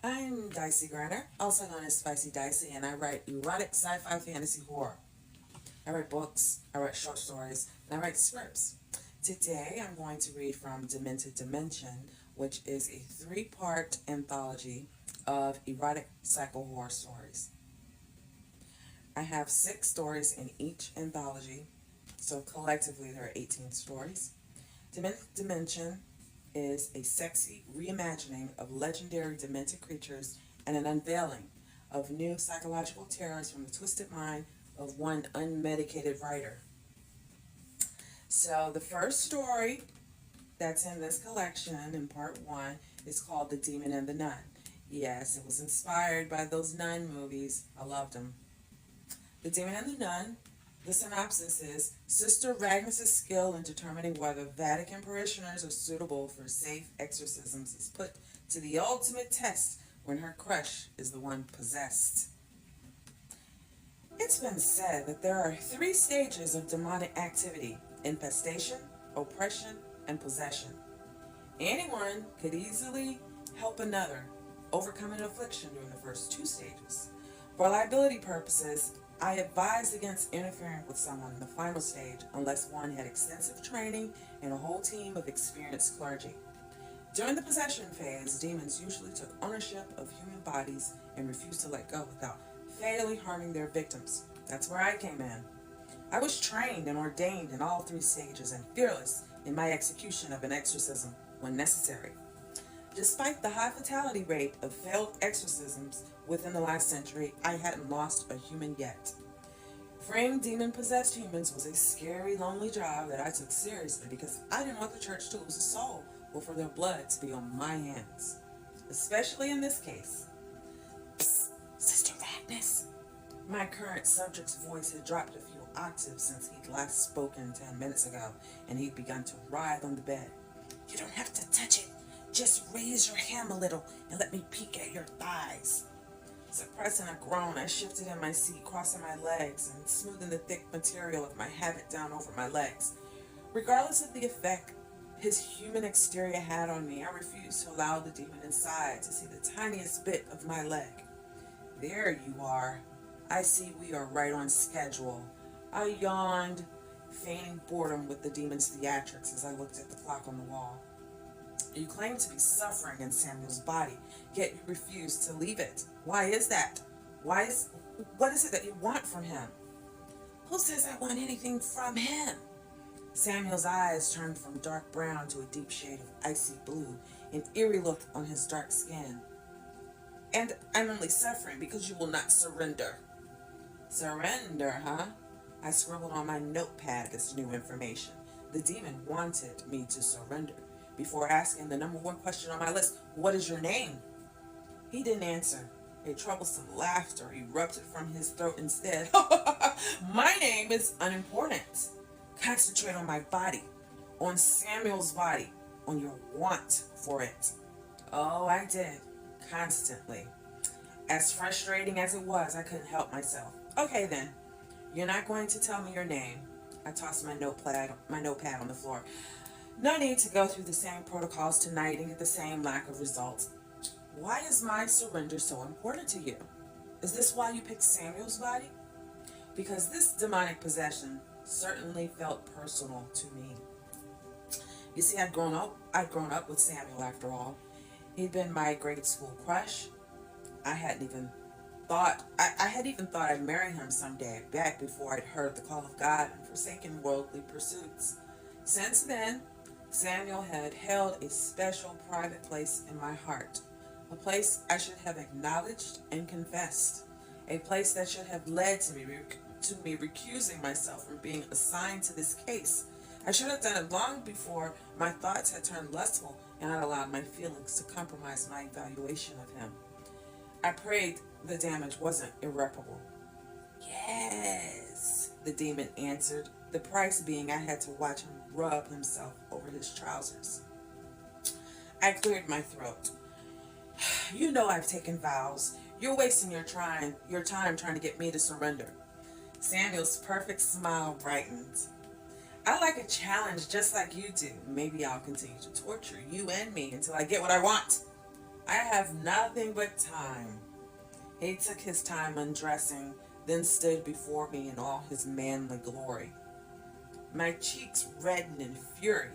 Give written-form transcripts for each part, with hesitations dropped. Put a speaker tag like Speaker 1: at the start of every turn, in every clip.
Speaker 1: I'm Dicey Grenor, also known as Spicy Dicey, and I write erotic sci-fi fantasy horror. I write books, I write short stories, and I write scripts. Today I'm going to read from Demented Dimension, which is a three-part anthology of erotic psycho horror stories. I have 6 stories in each anthology, so collectively there are 18 stories. Demented Dimension is a sexy reimagining of legendary demented creatures and an unveiling of new psychological terrors from the twisted mind of one unmedicated writer. So, the first story that's in this collection in part one is called The Demon and the Nun. Yes, it was inspired by those nun movies. I loved them. The Demon and the Nun. The synopsis is Sister Agnes's skill in determining whether Vatican parishioners are suitable for safe exorcisms is put to the ultimate test when her crush is the one possessed. It's been said that there are 3 stages of demonic activity: infestation, oppression, and possession. Anyone could easily help another overcome an affliction during the first 2 stages. For liability purposes, I advise against interfering with someone in the final stage unless one had extensive training and a whole team of experienced clergy. During the possession phase, demons usually took ownership of human bodies and refused to let go without fatally harming their victims. That's where I came in. I was trained and ordained in all 3 stages and fearless in my execution of an exorcism when necessary. Despite the high fatality rate of failed exorcisms within the last century, I hadn't lost a human yet. Freeing demon-possessed humans was a scary, lonely job that I took seriously because I didn't want the church to lose a soul or for their blood to be on my hands. Especially in this case. Psst, Sister Agnes. My current subject's voice had dropped a few octaves since he'd last spoken 10 minutes ago, and he'd begun to writhe on the bed. You don't have to touch it. Just raise your ham a little and let me peek at your thighs. Suppressing a groan, I shifted in my seat, crossing my legs and smoothing the thick material of my habit down over my legs. Regardless of the effect his human exterior had on me, I refused to allow the demon inside to see the tiniest bit of my leg. There you are. I see we are right on schedule. I yawned, feigning boredom with the demon's theatrics as I looked at the clock on the wall. You claim to be suffering in Samuel's body, yet you refuse to leave it. Why is that? What is it that you want from him? Who says I want anything from him? Samuel's eyes turned from dark brown to a deep shade of icy blue, an eerie look on his dark skin. And I'm only suffering because you will not surrender. Surrender, huh? I scribbled on my notepad this new information. The demon wanted me to surrender before asking the number 1 question on my list, what is your name? He didn't answer. A troublesome laughter erupted from his throat instead. My name is unimportant. Concentrate on my body, on Samuel's body, on your want for it. Oh, I did. Constantly. As frustrating as it was, I couldn't help myself. Okay then, you're not going to tell me your name. I tossed my notepad on the floor. No need to go through the same protocols tonight and get the same lack of results. Why is my surrender so important to you? Is this why you picked Samuel's body? Because this demonic possession certainly felt personal to me. You see, I'd grown up with Samuel after all. He'd been my grade school crush. I had even thought I'd marry him someday, back before I'd heard the call of God and forsaken worldly pursuits. Since then, Samuel had held a special private place in my heart, a place I should have acknowledged and confessed, a place that should have led to me recusing myself from being assigned to this case. I should have done it long before my thoughts had turned lustful and I'd allowed my feelings to compromise my evaluation of him. I prayed the damage wasn't irreparable. Yes, the demon answered, the price being I had to watch him rub himself over his trousers. I cleared my throat. You know I've taken vows. You're wasting your time trying to get me to surrender. Samuel's perfect smile brightened. I like a challenge just like you do. Maybe I'll continue to torture you and me until I get what I want. I have nothing but time. He took his time undressing, then stood before me in all his manly glory. My cheeks reddened in fury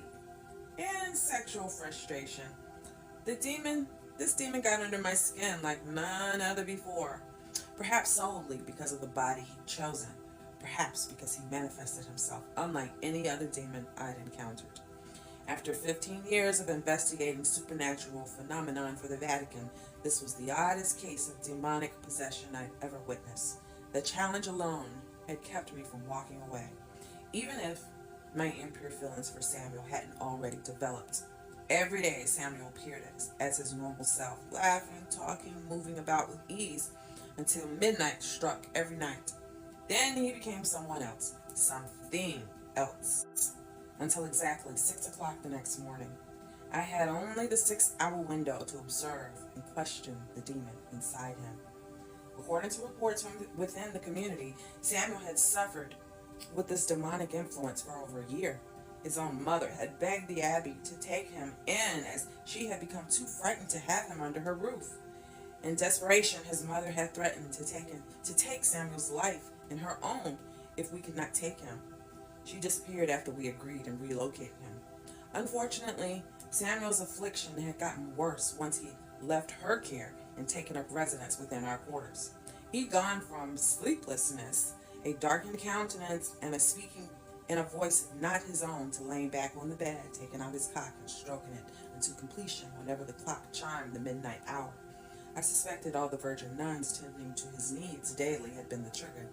Speaker 1: and sexual frustration. The demon, this demon got under my skin like none other before. Perhaps solely because of the body he'd chosen. Perhaps because he manifested himself unlike any other demon I'd encountered. After 15 years of investigating supernatural phenomenon for the Vatican, this was the oddest case of demonic possession I'd ever witnessed. The challenge alone had kept me from walking away, even if my impure feelings for Samuel hadn't already developed. Every day Samuel appeared as his normal self, laughing, talking, moving about with ease, until midnight struck every night. Then he became someone else, something else, until exactly 6 o'clock the next morning. I had only the 6-hour window to observe and question the demon inside him. According to reports from within the community, Samuel had suffered with this demonic influence for over a year. His own mother had begged the abbey to take him in as she had become too frightened to have him under her roof. In desperation, his mother had threatened to take Samuel's life in her own if we could not take him. She disappeared after we agreed and relocated him. Unfortunately, Samuel's affliction had gotten worse once he left her care and taken up residence within our quarters. He'd gone from sleeplessness, a darkened countenance, and a speaking in a voice not his own, to laying back on the bed, taking out his cock and stroking it unto completion whenever the clock chimed the midnight hour. I suspected all the virgin nuns tending to his needs daily had been the trigger.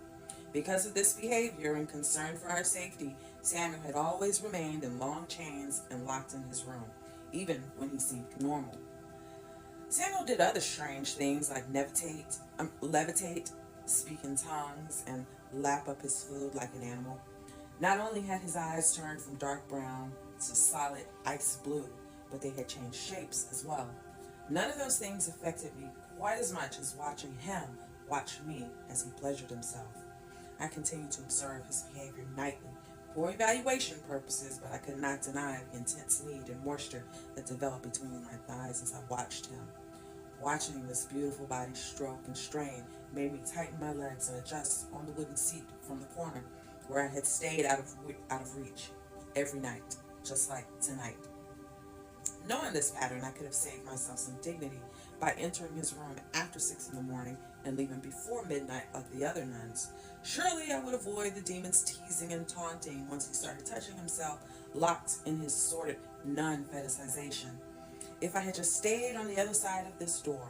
Speaker 1: Because of this behavior and concern for our safety, Samuel had always remained in long chains and locked in his room, even when he seemed normal. Samuel did other strange things like levitate, speak in tongues, and lap up his food like an animal. Not only had his eyes turned from dark brown to solid ice blue, but they had changed shapes as well. None of those things affected me quite as much as watching him watch me as he pleasured himself. I continued to observe his behavior nightly for evaluation purposes, but I could not deny the intense need and moisture that developed between my thighs as I watched him. Watching this beautiful body stroke and strain made me tighten my legs and adjust on the wooden seat from the corner where I had stayed out of reach every night, just like tonight. Knowing this pattern, I could have saved myself some dignity by entering his room after 6 in the morning and leaving before midnight like the other nuns. Surely I would avoid the demon's teasing and taunting once he started touching himself, locked in his sordid nun fetishization. If I had just stayed on the other side of this door.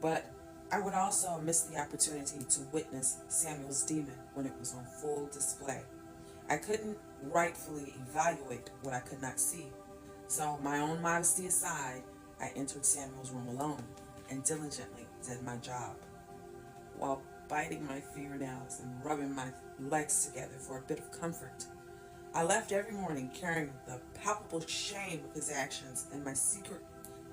Speaker 1: But I would also miss the opportunity to witness Samuel's demon when it was on full display. I couldn't rightfully evaluate what I could not see. So, my own modesty aside, I entered Samuel's room alone and diligently did my job, while biting my fingernails and rubbing my legs together for a bit of comfort. I left every morning carrying the palpable shame of his actions and my secret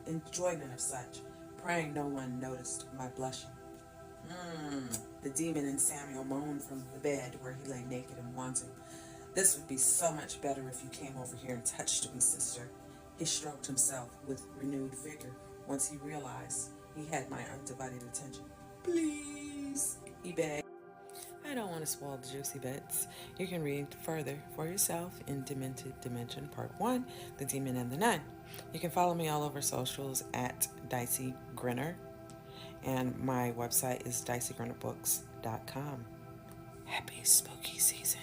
Speaker 1: enjoyment of such, praying no one noticed my blushing. The demon in Samuel moaned from the bed where he lay naked and wanting. This would be so much better if you came over here and touched me, sister. He stroked himself with renewed vigor once he realized he had my undivided attention. Please, he begged. I don't want to spoil the juicy bits. You can read further for yourself in Demented Dimension Part 1, The Demon and the Nun. You can follow me all over socials at Dicey Grenor, and my website is diceygrenorbooks.com. Happy spooky season.